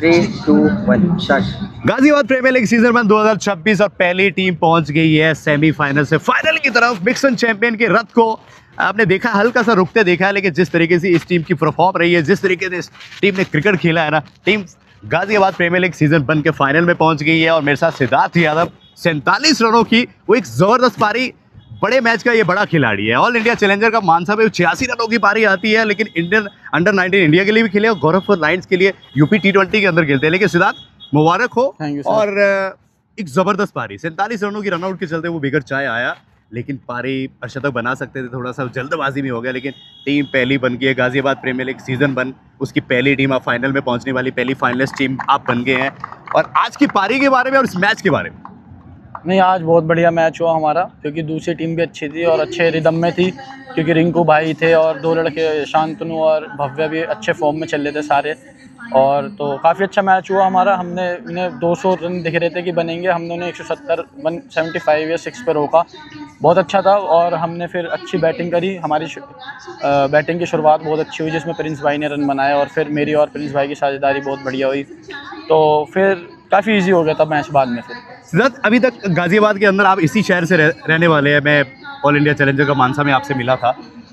3, 2, 1 start. Ghaziabad premier league season 1 2026 और पहली team पहुंच गई है सेमीफाइनल से फाइनल की तरफ। मिक्सन चैंपियन के रथ को आपने देखा, हल्का सा रुकते देखा है, लेकिन जिस तरीके से इस टीम की परफॉर्म रही है, जिस तरीके से इस टीम ने क्रिकेट खेला है ना, team Ghaziabad premier league season 1 के फाइनल में पहुंच गई है। और मेरे साथ सिद्धार्थ यादव 47 रनों की वो एक जबरदस्त पारी, बड़े मैच का ये बड़ा खिलाड़ी है। ऑल इंडिया चैलेंजर का मानसा में 86 रनों की पारी आती है, लेकिन इंडियन अंडर 19 इंडिया के लिए भी खेले और गोरखपुर लायंस के लिए यूपी T20 के अंदर खेलते हैं। लेकिन सिद्धार्थ मुबारक हो। और एक जबरदस्त पारी, 47 रनों की रनआउट के चलते वो बिगड़ चाहे आया, लेकिन पारी शतक बना सकते थे, थोड़ा सा जल्दबाजी में हो गया। लेकिन टीम पहली बन गई है गाजियाबाद प्रीमियर लीग सीजन 1, उसकी पहली टीम आप फाइनल में पहुंचने वाली पहली फाइनलिस्ट टीम आप बन गए हैं। और आज की पारी के बारे में और इस मैच के बारे में। नहीं, आज बहुत बढ़िया मैच हुआ हमारा, क्योंकि दूसरी टीम भी अच्छी थी और अच्छे रिदम में थी, क्योंकि रिंकू भाई थे और दो लड़के शांतनु और भव्य भी अच्छे फॉर्म में चल रहे थे सारे। और तो काफ़ी अच्छा मैच हुआ हमारा। हमने उन्हें 200 रन दिख रहे थे कि बनेंगे, हमने उन्हें 175 या 6 पे रोका, बहुत अच्छा था। और हमने फिर अच्छी बैटिंग करी, हमारी बैटिंग की शुरुआत बहुत अच्छी हुई, जिसमें प्रिंस भाई ने रन बनाए और फिर मेरी और प्रिंस भाई की साझेदारी बहुत बढ़िया हुई, तो फिर काफ़ी इजी हो गया था मैच बाद में। फिर सिद्धार्थ, अभी तक गाजियाबाद के अंदर आप इसी शहर से रहने वाले हैं। मैं ऑल इंडिया चैलेंजर का मानसा में आपसे मिला था,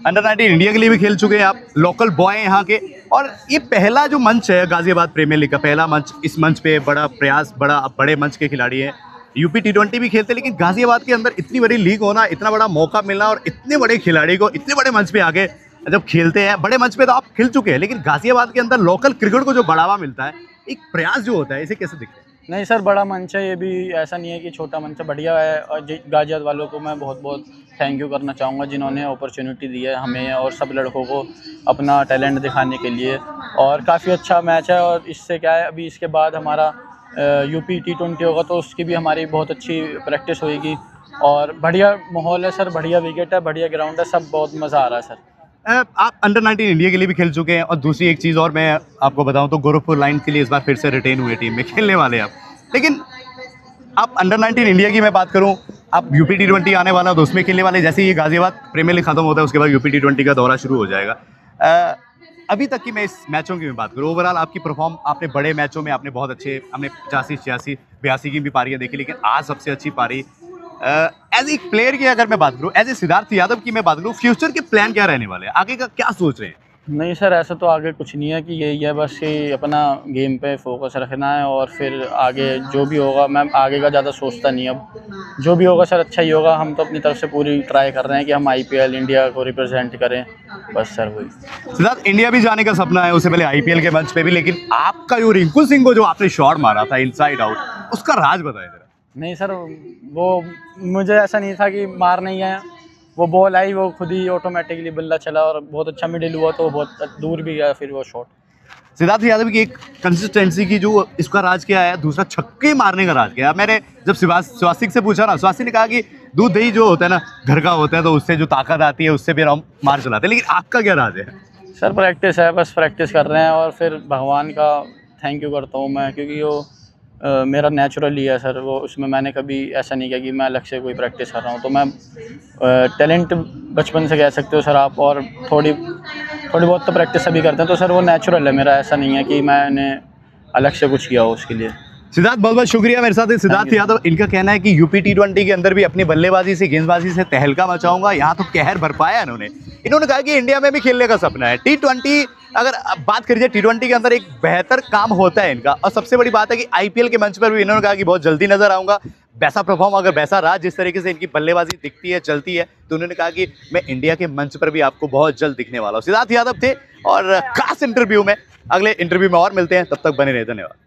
अंडर 19 इंडिया के लिए भी खेल चुके हैं आप, लोकल बॉय हैं यहाँ के। और ये पहला जो मंच है गाजियाबाद प्रीमियर लीग का, पहला मंच, इस मंच पे बड़ा प्रयास, बड़े मंच के खिलाड़ी हैं, यूपी T20 भी खेलते हैं, लेकिन गाजियाबाद के अंदर इतनी बड़ी लीग होना, इतना बड़ा मौका मिलना और इतने बड़े खिलाड़ी को इतने बड़े मंच पे आके जब खेलते हैं, बड़े मंच पे तो आप खेल चुके हैं, लेकिन गाजियाबाद के अंदर लोकल क्रिकेट को जो बढ़ावा मिलता है, एक प्रयास जो होता है, इसे कैसे दिखता है? नहीं सर, बड़ा मंच है ये भी, ऐसा नहीं है कि छोटा मंच है, बढ़िया है। और गाजियाबाद वालों को मैं बहुत बहुत थैंक यू करना चाहूँगा, जिन्होंने अपॉर्चुनिटी दी है हमें और सब लड़कों को अपना टैलेंट दिखाने के लिए। और काफ़ी अच्छा मैच है। और इससे क्या है, अभी इसके बाद हमारा यूपी T20 होगा, तो उसकी भी हमारी बहुत अच्छी प्रैक्टिस होएगी। और बढ़िया माहौल है सर, बढ़िया विकेट है, बढ़िया ग्राउंड है, सब बहुत मज़ा आ रहा है सर। आप अंडर 19 इंडिया के लिए भी खेल चुके हैं, और दूसरी एक चीज़ और मैं आपको बताऊं तो गोरखपुर लायंस के लिए इस बार फिर से रिटेन हुए टीम में खेलने वाले हैं आप। लेकिन आप अंडर 19 इंडिया की मैं बात करूं, आप यूपी T20 आने वाला तो उसमें खेलने वाले, जैसे ये गाजियाबाद प्रीमियर लीग खत्म होता है उसके बाद यूपी T20 का दौरा शुरू हो जाएगा। अभी तक की मैं इस मैचों की मैं बात करूँ, ओवरऑल आपकी परफॉर्म, आपने बड़े मैचों में आपने बहुत अच्छे, हमने 85, 86, 82 की भी पारियाँ देखी, लेकिन आज सबसे अच्छी पारी एज एक प्लेयर की अगर मैं बात करूँ, एज ए सिद्धार्थ यादव की मैं बात करूँ, फ्यूचर के प्लान क्या रहने वाले हैं, आगे का क्या सोच रहे हैं? नहीं सर, ऐसा तो आगे कुछ नहीं है कि यही है, बस ये अपना गेम पे फोकस रखना है और फिर आगे जो भी होगा, मैं आगे का ज़्यादा सोचता नहीं। अब जो भी होगा सर अच्छा ही होगा। हम तो अपनी तरफ से पूरी ट्राई कर रहे हैं कि हम IPL इंडिया को रिप्रेजेंट करें, बस सर वही। सिद्धार्थ, इंडिया भी जाने का सपना है, उससे पहले IPL के मंच पे भी, लेकिन आपका जो रिंकू सिंह को जो आपने शॉट मारा था इनसाइड आउट, उसका राज बताएं जरा। नहीं सर, वो मुझे ऐसा नहीं था कि मार नहीं है, वो बॉल आई, वो खुद ही ऑटोमेटिकली बल्ला चला और बहुत अच्छा मिडिल हुआ, तो बहुत दूर भी गया फिर वो शॉट। सिद्धार्थ यादव की एक कंसिस्टेंसी की जो इसका राज क्या है, दूसरा छक्के मारने का राज क्या है? मैंने जब स्वास्तिक से पूछा ना, स्वास्तिक ने कहा कि दूध दही जो होता है ना घर का होता है, तो उससे जो ताकत आती है उससे फिर हम मार चलाते हैं, लेकिन आपका क्या राज है? सर प्रैक्टिस है, बस प्रैक्टिस कर रहे हैं और फिर भगवान का थैंक यू करता हूँ मैं, क्योंकि वो मेरा नेचुरल ही है सर, वो उसमें मैंने कभी ऐसा नहीं किया कि मैं अलग से कोई प्रैक्टिस कर रहा हूँ। तो मैं टैलेंट बचपन से कह सकते हो सर आप, और थोड़ी बहुत तो प्रैक्टिस सभी करते हैं, तो सर वो नेचुरल है मेरा, ऐसा नहीं है कि मैंने अलग से कुछ किया हो उसके लिए। सिद्धार्थ, बहुत बहुत शुक्रिया। मेरे साथ सिद्धार्थ यादव, इनका कहना है कि यूपी T20 के अंदर भी अपनी बल्लेबाजी से, गेंदबाजी से तहलका मचाऊंगा, यहाँ तो कहर बरपाया इन्होंने कहा कि इंडिया में भी खेलने का सपना है। T20 अगर बात करिए, T20 के अंदर एक बेहतर काम होता है इनका, और सबसे बड़ी बात है कि IPL के मंच पर भी इन्होंने कहा कि बहुत जल्दी नजर आऊंगा, वैसा परफॉर्म, अगर वैसा रहा जिस तरीके से इनकी बल्लेबाजी दिखती है, चलती है, तो उन्होंने कहा कि मैं इंडिया के मंच पर भी आपको बहुत जल्द दिखने वाला हूँ। सिद्धार्थ यादव थे और खास इंटरव्यू में, अगले इंटरव्यू में और मिलते हैं, तब तक बने रहे, धन्यवाद।